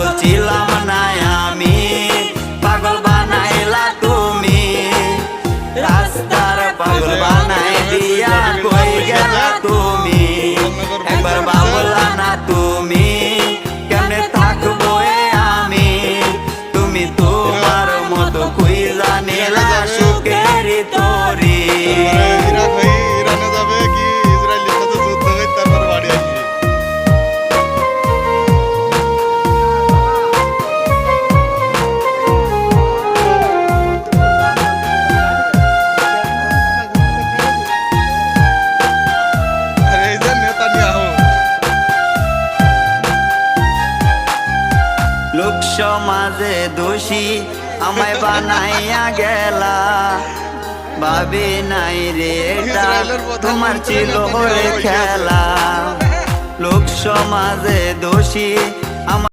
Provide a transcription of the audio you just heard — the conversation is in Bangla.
পাগল ছিলাম না আমি, পাগল বানাইলা তুমি। রাস্তার পাগল বানাই দিয়া কই গেলা তুমি। একবার ভাবলা না তুমি কেমনে থাকবো আমি। তুমি তোমার মতো খুইলা নিলা সুখের তরি। ইরানে যাবে কি ইসরায়েলের সাথে যুদ্ধ করে তারপর বাড়ি আসবে। আরে এই যে নেতানিয়াহু লোক সমাজে দোষী আমায় বানাইয়া গেলা। ভাবি নাই রে এটা তোমার ছিল রে খেলা। লোক সমাজে দোষী